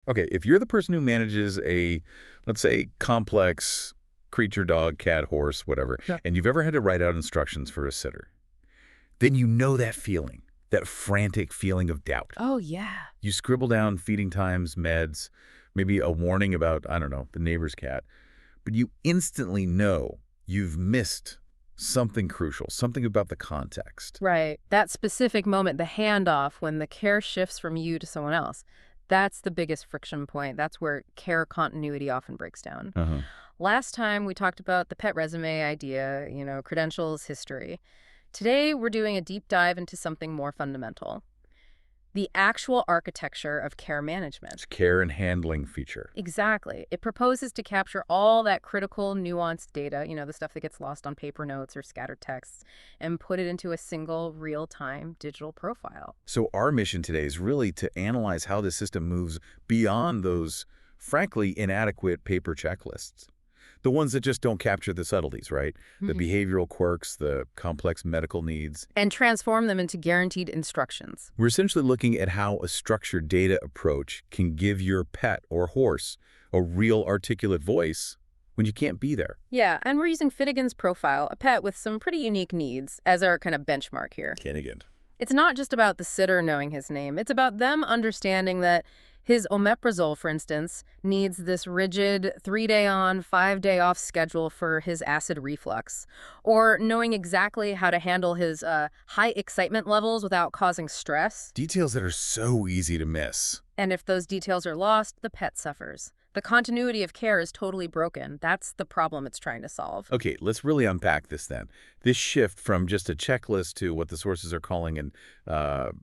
Okay, if you're the person who manages a, let's say, complex creature, dog, cat, horse, whatever, Yeah. and you've ever had to write out instructions for a sitter, then you know that feeling, that frantic feeling of doubt. Oh, yeah. You scribble down feeding times, meds, maybe a warning about, I don't know, the neighbor's cat, but you instantly know you've missed something crucial, something about the context. Right. That specific moment, the handoff, when the care shifts from you to someone else, that's the biggest friction point. That's where care continuity often breaks down. Uh-huh. Last time we talked about the pet resume idea, credentials, history. Today we're doing a deep dive into something more fundamental. The actual architecture of care management. It's care and handling feature. Exactly. It proposes to capture all that critical, nuanced data, the stuff that gets lost on paper notes or scattered texts, and put it into a single, real-time digital profile. So our mission today is really to analyze how the system moves beyond those, frankly, inadequate paper checklists. The ones that just don't capture the subtleties, right? The Mhm. behavioral quirks, the complex medical needs. And transform them into guaranteed instructions. We're essentially looking at how a structured data approach can give your pet or horse a real articulate voice when you can't be there. Yeah, and we're using Finnegan's profile, a pet with some pretty unique needs, as our kind of benchmark here. Kennigan. It's not just about the sitter knowing his name. It's about them understanding that his omeprazole, for instance, needs this rigid 3-day on, 5-day off schedule for his acid reflux, or knowing exactly how to handle his high excitement levels without causing stress. Details that are so easy to miss. And if those details are lost, the pet suffers. The continuity of care is totally broken. That's the problem it's trying to solve. Okay, let's really unpack this then. This shift from just a checklist to what the sources are calling an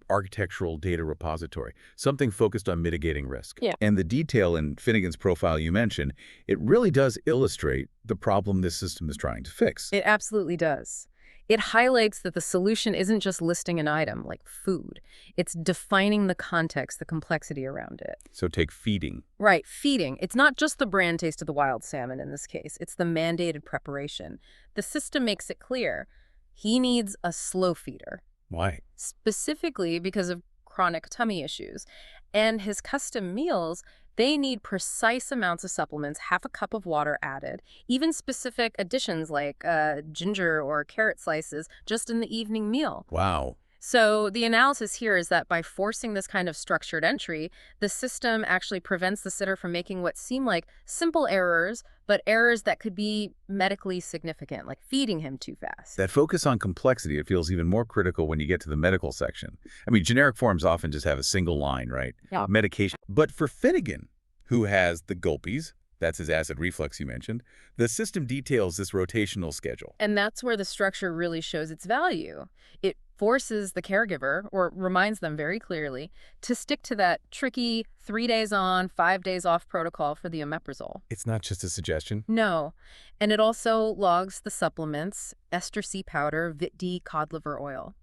architectural data repository, something focused on mitigating risk. Yeah. And the detail in Finnegan's profile you mentioned, it really does illustrate the problem this system is trying to fix. It absolutely does. It highlights that the solution isn't just listing an item, like food. It's defining the context, the complexity around it. So take feeding. Right, feeding. It's not just the brand taste of the wild salmon in this case. It's the mandated preparation. The system makes it clear he needs a slow feeder, Why? specifically because of chronic tummy issues. And his custom meals, they need precise amounts of supplements, half a cup of water added, even specific additions like ginger or carrot slices just in the evening meal. Wow. So the analysis here is that by forcing this kind of structured entry, the system actually prevents the sitter from making what seem like simple errors, but errors that could be medically significant, like feeding him too fast. That focus on complexity, it feels even more critical when you get to the medical section. I mean, generic forms often just have a single line, right? Yeah. Medication. But for Finnegan, who has the gulpies, that's his acid reflux you mentioned, the system details this rotational schedule. And that's where the structure really shows its value. It forces the caregiver, or reminds them very clearly, to stick to that tricky 3 days on, 5 days off protocol for the omeprazole. It's not just a suggestion. No. And it also logs the supplements, ester C powder, Vit D cod liver oil.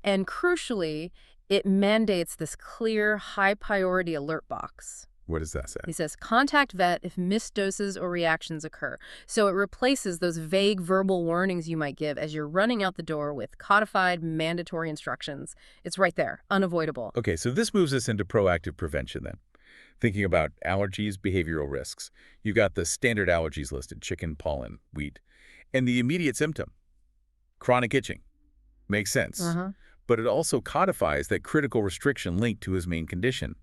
And crucially, it mandates this clear, high-priority alert box. What does that say? He says, contact vet if missed doses or reactions occur. So it replaces those vague verbal warnings you might give as you're running out the door with codified, mandatory instructions. It's right there, unavoidable. Okay, so this moves us into proactive prevention then. Thinking about allergies, behavioral risks. You got the standard allergies listed, chicken, pollen, wheat. And the immediate symptom, chronic itching. Makes sense. But it also codifies that critical restriction linked to his main condition.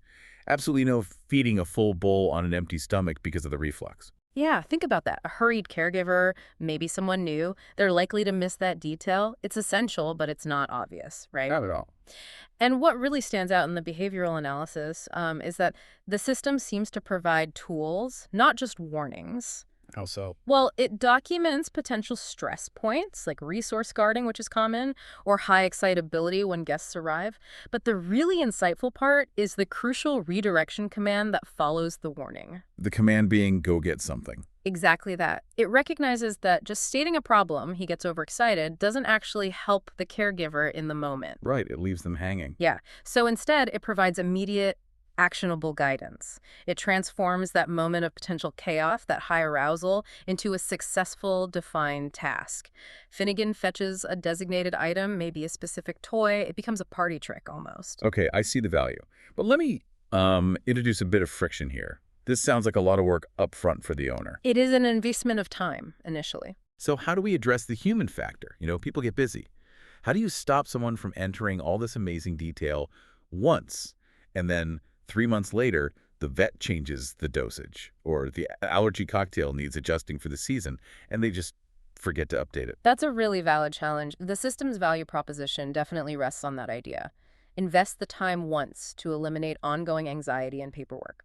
Absolutely no feeding a full bowl on an empty stomach because of the reflux. Yeah, think about that. A hurried caregiver, maybe someone new, they're likely to miss that detail. It's essential, but it's not obvious, right? Not at all. And what really stands out in the behavioral analysis is that the system seems to provide tools, not just warnings. How so? Well, it documents potential stress points, like resource guarding, which is common, or high excitability when guests arrive. But the really insightful part is the crucial redirection command that follows the warning. The command being, go get something. Exactly that. It recognizes that just stating a problem, he gets overexcited, doesn't actually help the caregiver in the moment. Right, it leaves them hanging. Yeah. So instead, it provides immediate, actionable guidance. It transforms that moment of potential chaos, that high arousal, into a successful, defined task. Finnegan fetches a designated item, maybe a specific toy. It becomes a party trick almost. Okay, I see the value. But let me Introduce a bit of friction here. This sounds like a lot of work up front for the owner. It is an investment of time, initially. So how do we address the human factor? People get busy. How do you stop someone from entering all this amazing detail once, and then 3 months later, the vet changes the dosage, or the allergy cocktail needs adjusting for the season, and they just forget to update it? That's a really valid challenge. The system's value proposition definitely rests on that idea. Invest the time once to eliminate ongoing anxiety and paperwork.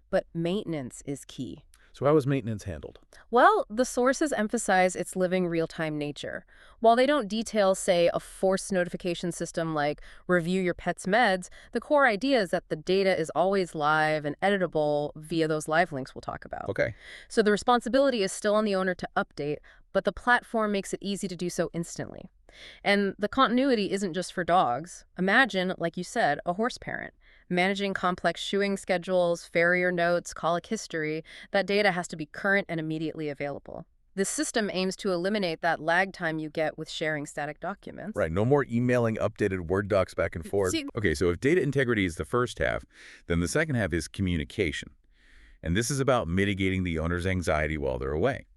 But maintenance is key. So how is maintenance handled? Well, the sources emphasize its living real-time nature. While they don't detail, say, a forced notification system like review your pet's meds, the core idea is that the data is always live and editable via those live links we'll talk about. Okay. So the responsibility is still on the owner to update, but the platform makes it easy to do so instantly. And the continuity isn't just for dogs. Imagine, like you said, a horse parent. Managing complex shoeing schedules, farrier notes, colic history, that data has to be current and immediately available. This system aims to eliminate that lag time you get with sharing static documents. Right, no more emailing updated Word docs back and forth. See, Okay, so if data integrity is the first half, then the second half is communication. And this is about mitigating the owner's anxiety while they're away.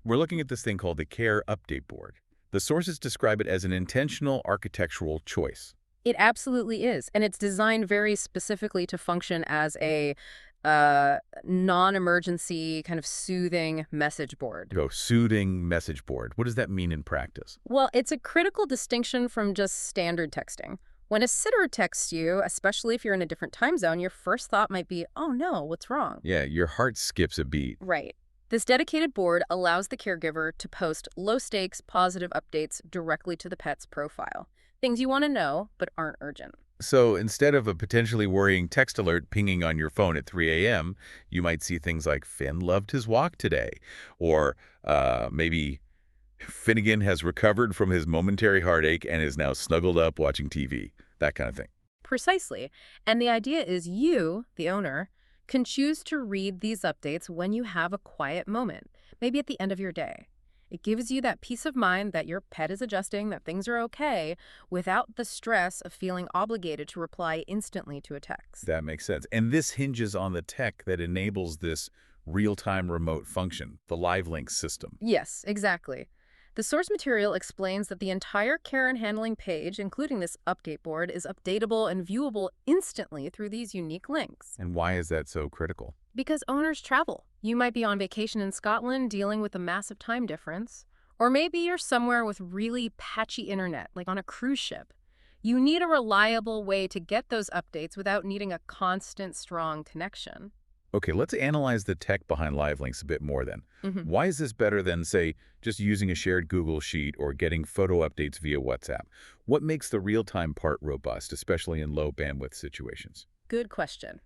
We're looking at this thing called the Care Update Board. The sources describe it as an intentional architectural choice. it absolutely is. And it's designed very specifically to function as a non-emergency kind of soothing message board. Soothing message board. What does that mean in practice? Well, it's a critical distinction from just standard texting. When a sitter texts you, especially if you're in a different time zone, your first thought might be, oh no, what's wrong? Yeah, your heart skips a beat. Right. This dedicated board allows the caregiver to post low-stakes, positive updates directly to the pet's profile. Things you want to know, but aren't urgent. So instead of a potentially worrying text alert pinging on your phone at 3 a.m., you might see things like Finn loved his walk today, or maybe Finnegan has recovered from his momentary heartache and is now snuggled up watching TV, that kind of thing. Precisely. And the idea is you, the owner, can choose to read these updates when you have a quiet moment, maybe at the end of your day. It gives you that peace of mind that your pet is adjusting, that things are okay, without the stress of feeling obligated to reply instantly to a text. That makes sense. And this hinges on the tech that enables this real-time remote function, the Live Link system. Yes, exactly. The source material explains that the entire care and handling page, including this update board, is updatable and viewable instantly through these unique links. And why is that so critical? Because owners travel. You might be on vacation in Scotland dealing with a massive time difference. Or maybe you're somewhere with really patchy internet, like on a cruise ship. You need a reliable way to get those updates without needing a constant, strong connection. Okay, let's analyze the tech behind Live Links a bit more then. Why is this better than, say, just using a shared Google Sheet or getting photo updates via WhatsApp? What makes the real-time part robust, especially in low bandwidth situations? Good question.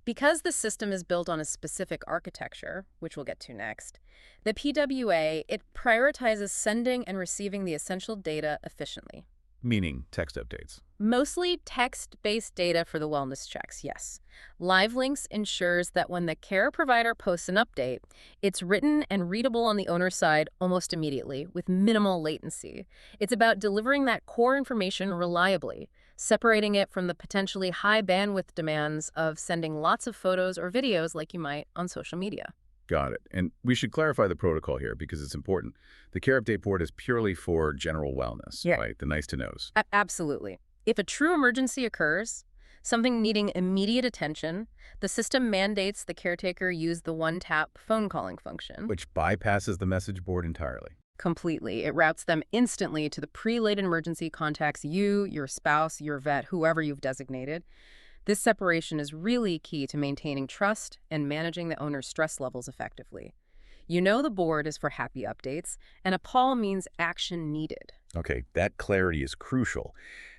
Because the system is built on a specific architecture, which we'll get to next, the PWA, it prioritizes sending and receiving the essential data efficiently. Meaning text updates. Mostly text-based data for the wellness checks, yes. Live Links ensures that when the care provider posts an update, it's written and readable on the owner's side almost immediately with minimal latency. It's about delivering that core information reliably, separating it from the potentially high bandwidth demands of sending lots of photos or videos like you might on social media. Got it. And we should clarify the protocol here because it's important. The Care Update Board is purely for general wellness, Yeah. right? The nice-to-knows. Absolutely. If a true emergency occurs, something needing immediate attention, the system mandates the caretaker use the one-tap phone calling function. Which bypasses the message board entirely. Completely. It routes them instantly to the pre-laid emergency contacts you, your spouse, your vet, whoever you've designated. This separation is really key to maintaining trust and managing the owner's stress levels effectively. You know the board is for happy updates, and a call means action needed. Okay, that clarity is crucial.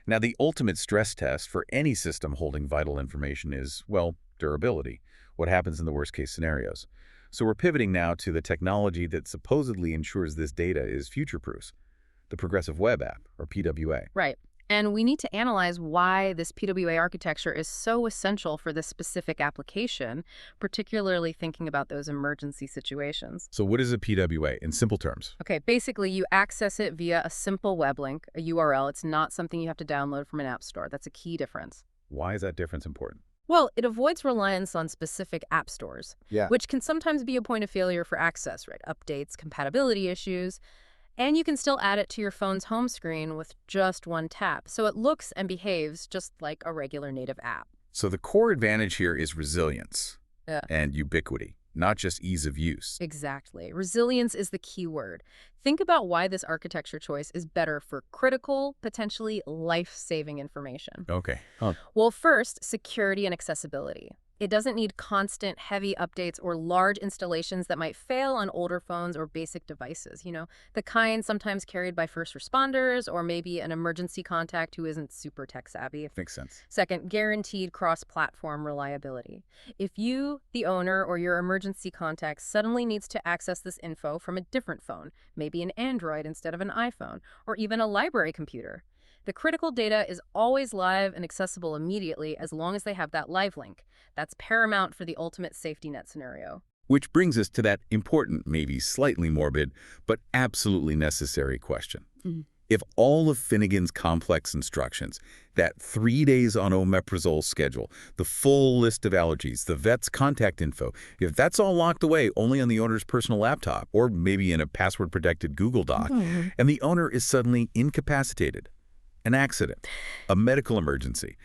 Now, the ultimate stress test for any system holding vital information is, well, durability. What happens in the worst-case scenarios? So we're pivoting now to the technology that supposedly ensures this data is future-proof, the Progressive Web App, or PWA. Right. And we need to analyze why this PWA architecture is so essential for this specific application, particularly thinking about those emergency situations. So what is a PWA in simple terms? Okay, basically you access it via a simple web link, a URL. It's not something you have to download from an app store. That's a key difference. Why is that difference important? Well, it avoids reliance on specific app stores, Yeah. which can sometimes be a point of failure for access, right? Updates, compatibility issues, and you can still add it to your phone's home screen with just one tap, so it looks and behaves just like a regular native app. So the core advantage here is resilience Yeah. and ubiquity, not just ease of use. Exactly. Resilience is the key word. Think about why this architecture choice is better for critical, potentially life-saving information. Okay. Oh, Well, first, security and accessibility. It doesn't need constant, heavy updates or large installations that might fail on older phones or basic devices, the kind sometimes carried by first responders or maybe an emergency contact who isn't super tech savvy. makes sense. Second, guaranteed cross-platform reliability. If you, the owner, or your emergency contact suddenly needs to access this info from a different phone, maybe an Android instead of an iPhone, or even a library computer, the critical data is always live and accessible immediately as long as they have that live link. That's paramount for the ultimate safety net scenario. Which brings us to that important, maybe slightly morbid, but absolutely necessary question. Mhm. If all of Finnegan's complex instructions, that 3 days on omeprazole schedule, the full list of allergies, the vet's contact info, if that's all locked away only on the owner's personal laptop or maybe in a password-protected Google Doc, and the owner is suddenly incapacitated, an accident, a medical emergency,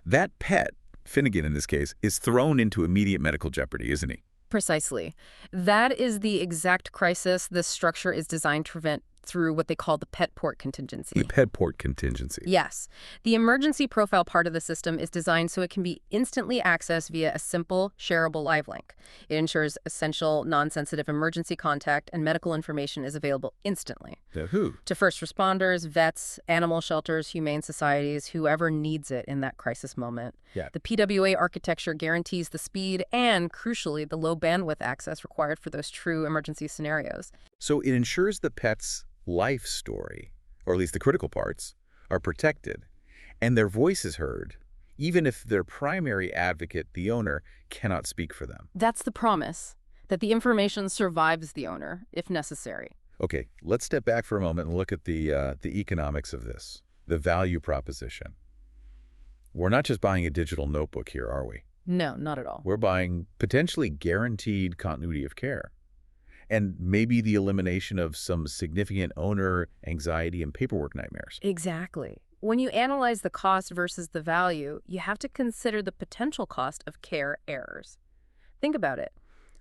that pet, Finnegan in this case, is thrown into immediate medical jeopardy, isn't he? Precisely. That is the exact crisis this structure is designed to prevent through what they call the PetPort The contingency. PetPort contingency. Yes. The emergency profile part of the system is designed so it can be instantly accessed via a simple, shareable live link. It ensures essential, non-sensitive emergency contact and medical information is available instantly The who? to first responders, vets, animal shelters, humane societies, whoever needs it in that crisis moment. Yeah. The PWA architecture guarantees the speed and, crucially, the low bandwidth access required for those true emergency scenarios. So it ensures the pet's life story, or at least the critical parts, are protected, and their voice is heard, even if their primary advocate, the owner, cannot speak for them. That's the promise, that the information survives the owner, if necessary. Okay, let's step back for a moment and look at the economics of this, the value proposition. We're not just buying a digital notebook here, are we? No, not at all. We're buying potentially guaranteed continuity of care, and maybe the elimination of some significant owner anxiety and paperwork nightmares. Exactly. When you analyze the cost versus the value, you have to consider the potential cost of care errors. Think about it.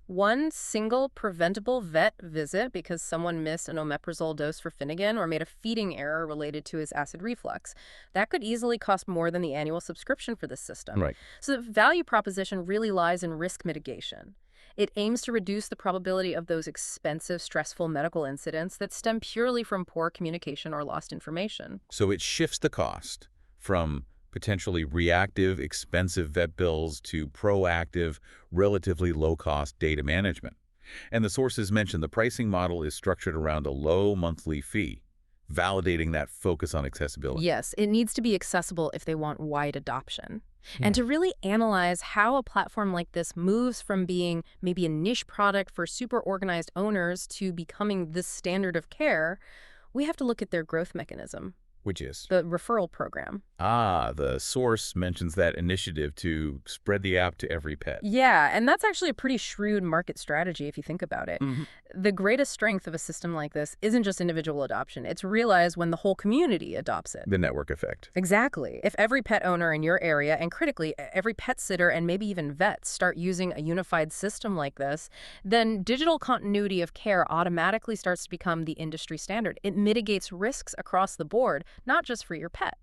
One single preventable vet visit because someone missed an omeprazole dose for Finnegan or made a feeding error related to his acid reflux. That could easily cost more than the annual subscription for this system. Right. So the value proposition really lies in risk mitigation. It aims to reduce the probability of those expensive, stressful medical incidents that stem purely from poor communication or lost information. So it shifts the cost from potentially reactive, expensive vet bills to proactive, relatively low-cost data management. And the sources mentioned the pricing model is structured around a low monthly fee, validating that focus on accessibility. Yes, it needs to be accessible if they want wide adoption. And to really analyze how a platform like this moves from being maybe a niche product for super organized owners to becoming this standard of care, we have to look at their growth mechanism, Which is? the referral program. The source mentions that initiative to spread the app to every pet. Yeah, and that's actually a pretty shrewd market strategy if you think about it. The greatest strength of a system like this isn't just individual adoption. It's realized when the whole community adopts it. The network effect. Exactly. If every pet owner in your area, and critically, every pet sitter and maybe even vets start using a unified system like this, then digital continuity of care automatically starts to become the industry standard. It mitigates risks across the board, not just for your pet.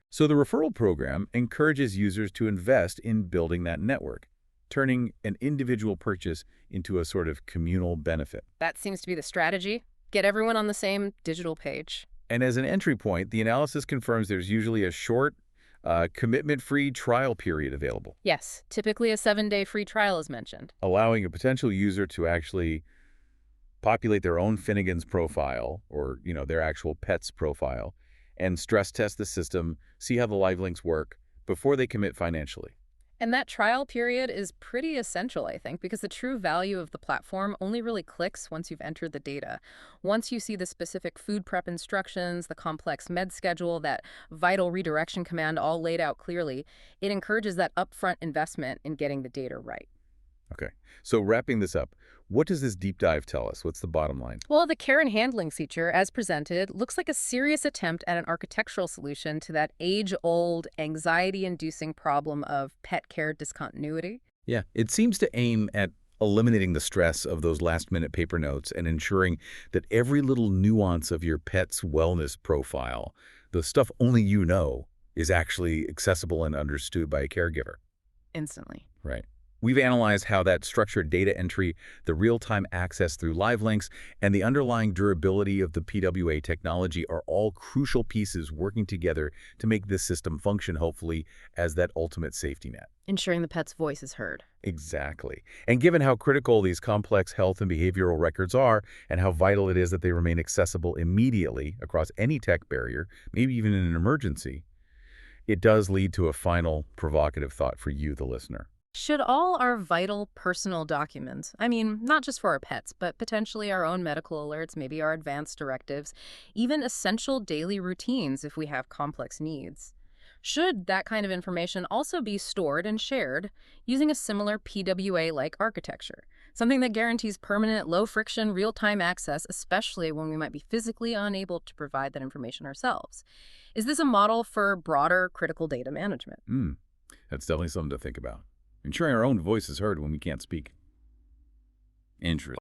So the referral program encourages users to invest in building that network, turning an individual purchase into a sort of communal benefit. That seems to be the strategy. Get everyone on the same digital page. And as an entry point, the analysis confirms there's usually a short, commitment-free trial period available, Yes, typically a 7-day free trial is mentioned. allowing a potential user to actually populate their own Finnegan's profile or, their actual pet's profile and stress test the system, see how the live links work before they commit financially. And that trial period is pretty essential, I think, because the true value of the platform only really clicks once you've entered the data. Once you see the specific food prep instructions, the complex med schedule, that vital redirection command all laid out clearly, it encourages that upfront investment in getting the data right. Okay. So wrapping this up, what does this deep dive tell us? What's the bottom line? Well, the care and handling feature, as presented, looks like a serious attempt at an architectural solution to that age-old, anxiety-inducing problem of pet care discontinuity. Yeah, it seems to aim at eliminating the stress of those last-minute paper notes and ensuring that every little nuance of your pet's wellness profile, the stuff only you know, is actually accessible and understood by a caregiver. Instantly. Right. We've analyzed how that structured data entry, the real-time access through live links, and the underlying durability of the PWA technology are all crucial pieces working together to make this system function, hopefully, as that ultimate safety net. Ensuring the pet's voice is heard. Exactly. And given how critical these complex health and behavioral records are, and how vital it is that they remain accessible immediately across any tech barrier, maybe even in an emergency, it does lead to a final provocative thought for you, the listener. Should all our vital personal documents, I mean, not just for our pets, but potentially our own medical alerts, maybe our advanced directives, even essential daily routines if we have complex needs, should that kind of information also be stored and shared using a similar PWA-like architecture? Something that guarantees permanent, low-friction, real-time access, especially when we might be physically unable to provide that information ourselves. Is this a model for broader critical data management? That's definitely something to think about. Ensuring our own voice is heard when we can't speak. Interesting.